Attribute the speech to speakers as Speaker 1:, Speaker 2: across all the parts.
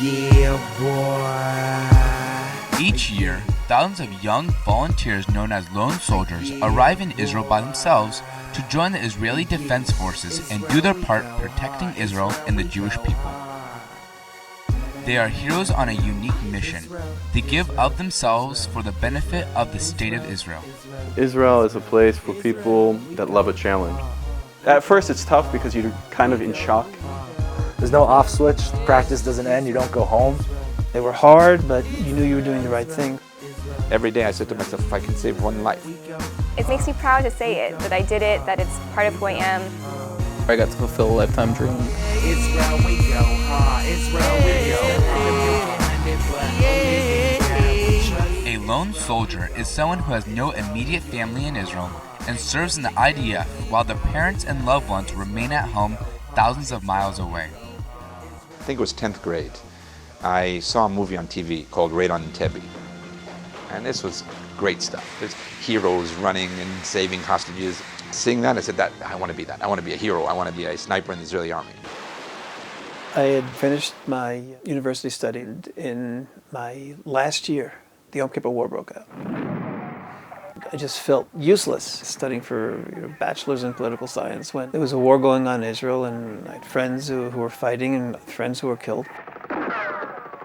Speaker 1: Yeah, boy.
Speaker 2: Each year, thousands of young volunteers known as lone soldiers arrive in Israel by themselves to join the Israeli Defense Forces and do their part protecting Israel and the Jewish people. They are heroes on a unique mission. They give of themselves for the benefit of the state of Israel.
Speaker 3: Israel is a place for people that love a challenge.
Speaker 4: At first it's tough because you're kind of in shock.
Speaker 5: There's no off switch, practice doesn't end, you don't go home. They were hard, but you knew you were doing the right thing.
Speaker 6: Every day I said to myself, if I can save one life.
Speaker 7: It makes me proud to say it, that I did it, that it's part of who I am.
Speaker 8: I got to fulfill a lifetime dream.
Speaker 1: Israel we go, Israel we go.
Speaker 2: A lone soldier is someone who has no immediate family in Israel and serves in the IDF while their parents and loved ones remain at home thousands of miles away.
Speaker 6: I think it was 10th grade. I saw a movie on TV called Raid on Entebbe. And this was great stuff. There's heroes running and saving hostages. Seeing that, I said, I want to be that. I want to be a hero. I want to be a sniper in the Israeli army.
Speaker 5: I had finished my university study. In my last year, the Yom Kippur War broke out. I just felt useless studying for bachelor's in political science when there was a war going on in Israel, and I had friends who were fighting and friends who were killed.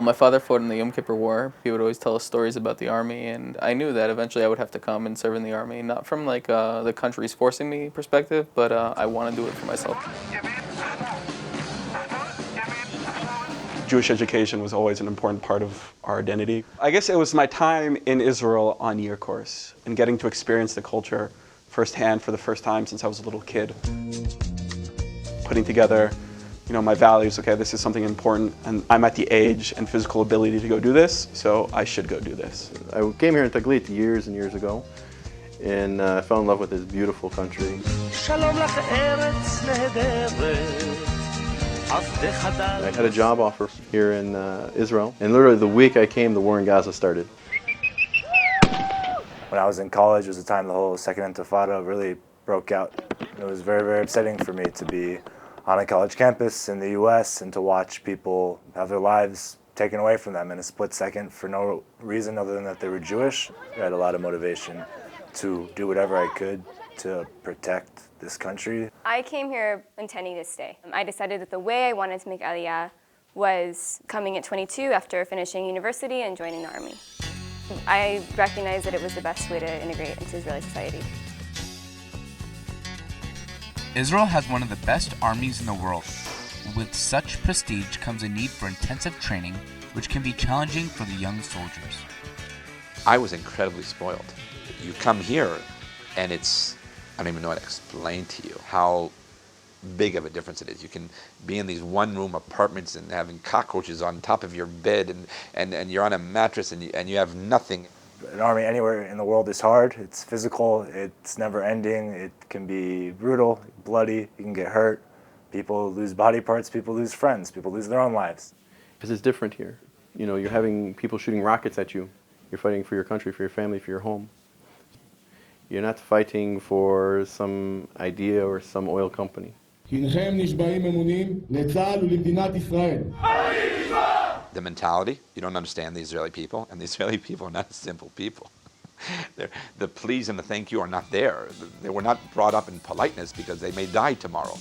Speaker 8: My father fought in the Yom Kippur War. He would always tell us stories about the army, and I knew that eventually I would have to come and serve in the army, not from like the country's forcing me perspective, but I want to do it for myself.
Speaker 4: Jewish education was always an important part of our identity. I guess it was my time in Israel on year course and getting to experience the culture firsthand for the first time since I was a little kid. Putting together, my values, okay, this is something important and I'm at the age and physical ability to go do this, so I should go do this.
Speaker 3: I came here in Taglit years and years ago and I fell in love with this beautiful country. I had a job offer here in Israel, and literally the week I came, the war in Gaza started.
Speaker 5: When I was in college, it was the time the whole Second Intifada really broke out. It was very, very upsetting for me to be on a college campus in the US and to watch people have their lives taken away from them in a split second for no reason other than that they were Jewish. I had a lot of motivation to do whatever I could to protect this country.
Speaker 7: I came here intending to stay. I decided that the way I wanted to make Aliyah was coming at 22 after finishing university and joining the army. I recognized that it was the best way to integrate into Israeli society.
Speaker 2: Israel has one of the best armies in the world. With such prestige comes a need for intensive training, which can be challenging for the young soldiers.
Speaker 6: I was incredibly spoiled. You come here and I don't even know how to explain to you how big of a difference it is. You can be in these one-room apartments and having cockroaches on top of your bed and you're on a mattress and you have nothing.
Speaker 5: An army anywhere in the world is hard. It's physical, it's never ending, it can be brutal, bloody, you can get hurt. People lose body parts, people lose friends, people lose their own lives.
Speaker 3: Because it's different here. You're having people shooting rockets at you. You're fighting for your country, for your family, for your home. You're not fighting for some idea or some oil company.
Speaker 6: The mentality, you don't understand the Israeli people, and the Israeli people are not simple people. The please and the thank you are not there. They were not brought up in politeness because they may die tomorrow.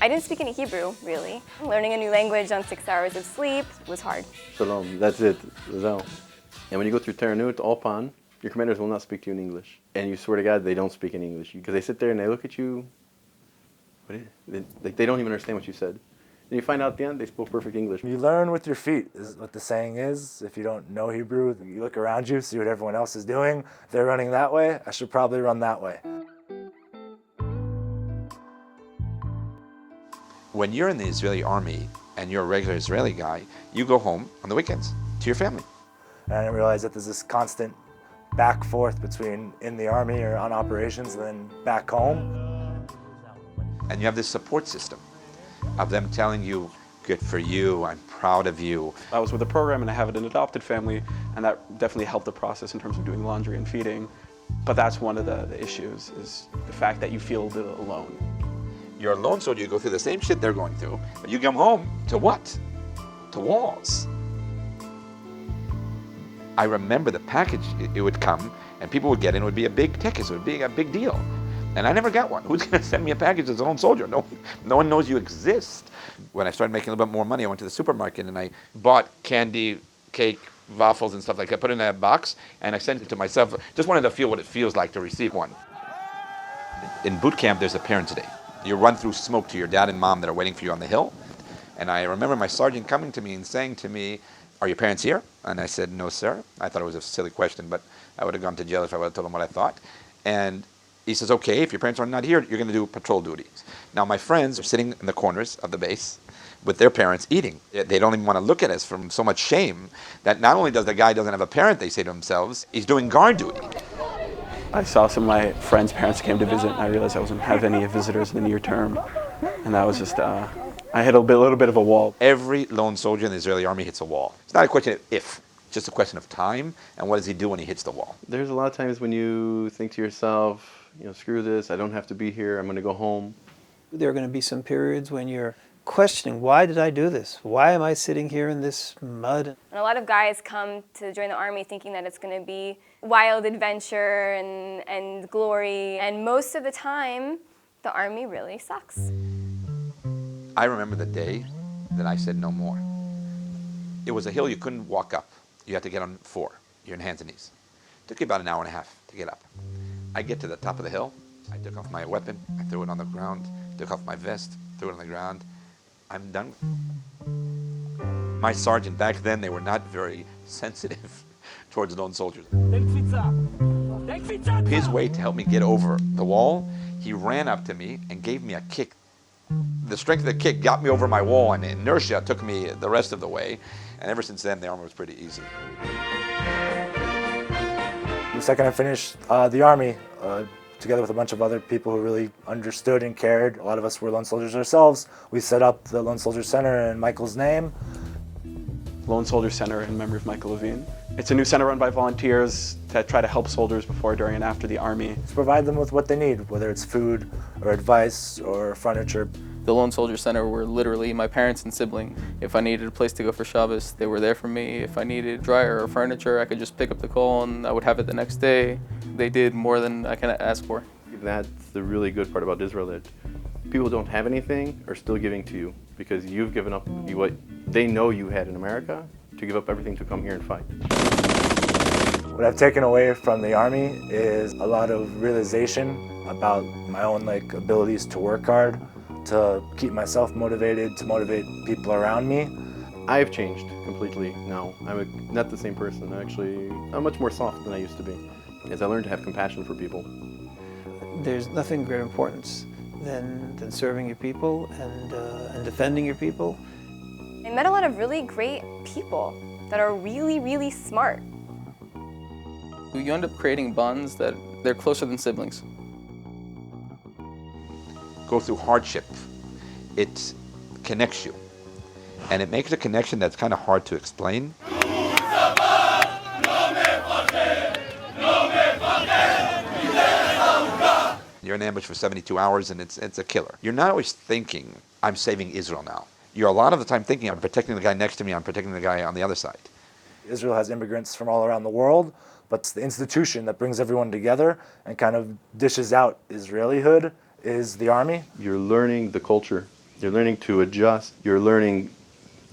Speaker 7: I didn't speak any Hebrew, really. Learning a new language on 6 hours of sleep was hard.
Speaker 3: Shalom, that's it. Zao. And when you go through Teranut, Alpan, your commanders will not speak to you in English. And you swear to God, they don't speak in English. Because they sit there and they look at you, they don't even understand what you said. And you find out at the end, they spoke perfect English.
Speaker 5: You learn with your feet, is what the saying is. If you don't know Hebrew, you look around you, see what everyone else is doing. If they're running that way, I should probably run that way.
Speaker 6: When you're in the Israeli army and you're a regular Israeli guy, you go home on the weekends to your family.
Speaker 5: And I didn't realize that there's this constant back forth between in the army or on operations and then back home.
Speaker 6: And you have this support system of them telling you, good for you, I'm proud of you.
Speaker 4: I was with a program and I have an adopted family, and that definitely helped the process in terms of doing laundry and feeding. But that's one of the issues, is the fact that you feel a little alone.
Speaker 6: You're a lone soldier, you go through the same shit they're going through, but you come home to what? To walls. I remember the package, it would come, and people would get in, it would be a big ticket, so it would be a big deal. And I never got one. Who's gonna send me a package as a lone soldier? No one knows you exist. When I started making a little bit more money, I went to the supermarket and I bought candy, cake, waffles and stuff like that, put it in a box, and I sent it to myself. Just wanted to feel what it feels like to receive one. In boot camp, there's a Parents' Day. You run through smoke to your dad and mom that are waiting for you on the hill. And I remember my sergeant coming to me and saying to me, "Are your parents here?" And I said, "No, sir." I thought it was a silly question, but I would have gone to jail if I would have told him what I thought. And he says, "Okay, if your parents are not here, you're going to do patrol duties." Now, my friends are sitting in the corners of the base with their parents eating. They don't even want to look at us from so much shame that not only does the guy doesn't have a parent, they say to themselves, he's doing guard duty.
Speaker 4: I saw some of my friends' parents came to visit, and I realized I wasn't have any visitors in the near term. And that was just, I hit a little bit of a wall.
Speaker 6: Every lone soldier in the Israeli army hits a wall. It's not a question of if, it's just a question of time, and what does he do when he hits the wall?
Speaker 3: There's a lot of times when you think to yourself, screw this, I don't have to be here, I'm going to go home.
Speaker 9: There are going to be some periods when you're questioning, why did I do this? Why am I sitting here in this mud?
Speaker 7: And a lot of guys come to join the Army thinking that it's going to be wild adventure and glory, and most of the time, the Army really sucks.
Speaker 6: I remember the day that I said no more. It was a hill you couldn't walk up. You had to get on 4. You're on hands and knees. It took you about an hour and a half to get up. I get to the top of the hill. I took off my weapon. I threw it on the ground. Took off my vest. Threw it on the ground. I'm done. My sergeant, back then, they were not very sensitive towards lone soldiers. His way to help me get over the wall, he ran up to me and gave me a kick. The strength of the kick got me over my wall, and inertia took me the rest of the way. And ever since then, the army was pretty easy.
Speaker 5: The second I finished the Army, together with a bunch of other people who really understood and cared, a lot of us were lone soldiers ourselves, we set up the Lone Soldier Center in Michael's name.
Speaker 4: Lone Soldier Center in memory of Michael Levine. It's a new center run by volunteers that try to help soldiers before, during, and after the Army.
Speaker 5: To provide them with what they need, whether it's food or advice or furniture.
Speaker 8: The Lone Soldier Center were literally my parents and sibling. If I needed a place to go for Shabbos, they were there for me. If I needed dryer or furniture, I could just pick up the call and I would have it the next day. They did more than I can ask for.
Speaker 3: That's the really good part about Israel, that people who don't have anything are still giving to you because you've given up what they know you had in America to give up everything to come here and fight.
Speaker 5: What I've taken away from the Army is a lot of realization about my own abilities to work hard, to keep myself motivated, to motivate people around me.
Speaker 3: I've changed completely now. I'm not the same person. Actually, I'm much more soft than I used to be, as I learned to have compassion for people.
Speaker 9: There's nothing of greater importance than serving your people and defending your people.
Speaker 7: I met a lot of really great people that are really, really smart.
Speaker 8: You end up creating bonds that they're closer than siblings.
Speaker 6: Go through hardship. It connects you. And it makes a connection that's kind of hard to explain. You're in ambush for 72 hours and it's a killer. You're not always thinking, I'm saving Israel now. You're a lot of the time thinking, I'm protecting the guy next to me, I'm protecting the guy on the other side.
Speaker 5: Israel has immigrants from all around the world, but it's the institution that brings everyone together and kind of dishes out Israelihood is the Army.
Speaker 3: You're learning the culture. You're learning to adjust. You're learning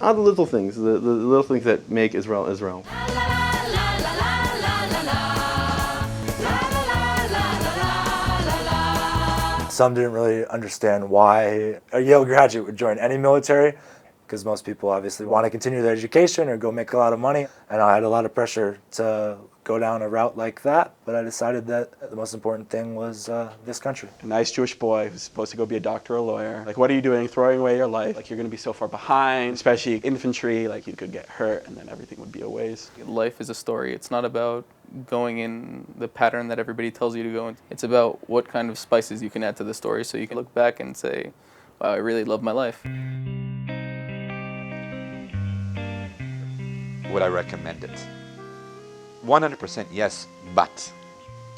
Speaker 3: all the little things, the little things that make Israel Israel.
Speaker 5: Some didn't really understand why a Yale graduate would join any military, because most people obviously want to continue their education or go make a lot of money. And I had a lot of pressure to go down a route like that, but I decided that the most important thing was this country.
Speaker 4: A nice Jewish boy who's supposed to go be a doctor or a lawyer. What are you doing? Throwing away your life. You're going to be so far behind, especially infantry. You could get hurt and then everything would be a waste.
Speaker 8: Life is a story. It's not about going in the pattern that everybody tells you to go in. It's about what kind of spices you can add to the story so you can look back and say, wow, I really love my life.
Speaker 6: Would I recommend it? 100% yes, but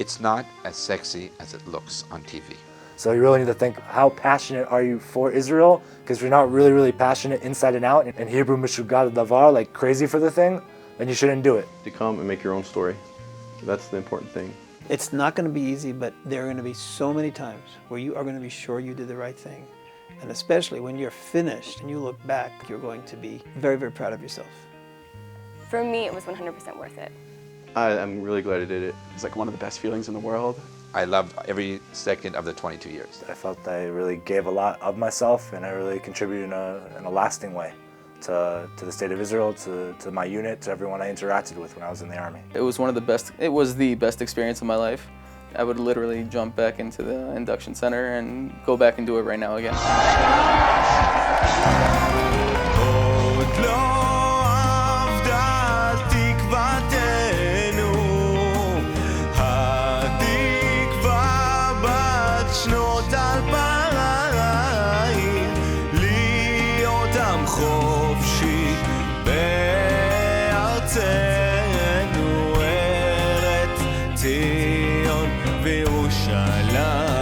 Speaker 6: It's not as sexy as it looks on TV.
Speaker 5: So you really need to think, how passionate are you for Israel? Because if you're not really, really passionate inside and out, in Hebrew, mishugat davar, like crazy for the thing, then you shouldn't do it.
Speaker 3: To come and make your own story. That's the important thing.
Speaker 9: It's not going to be easy, but there are going to be so many times where you are going to be sure you did the right thing. And especially when you're finished and you look back, you're going to be very, very proud of yourself.
Speaker 7: For me, it was 100% worth it.
Speaker 3: I'm really glad I did it.
Speaker 4: It's like one of the best feelings in the world.
Speaker 6: I loved every second of the 22 years.
Speaker 5: I felt I really gave a lot of myself, and I really contributed in a lasting way to the state of Israel, to my unit, to everyone I interacted with when I was in the Army.
Speaker 8: It was the best experience of my life. I would literally jump back into the induction center and go back and do it right now again.
Speaker 10: ציון וירושלים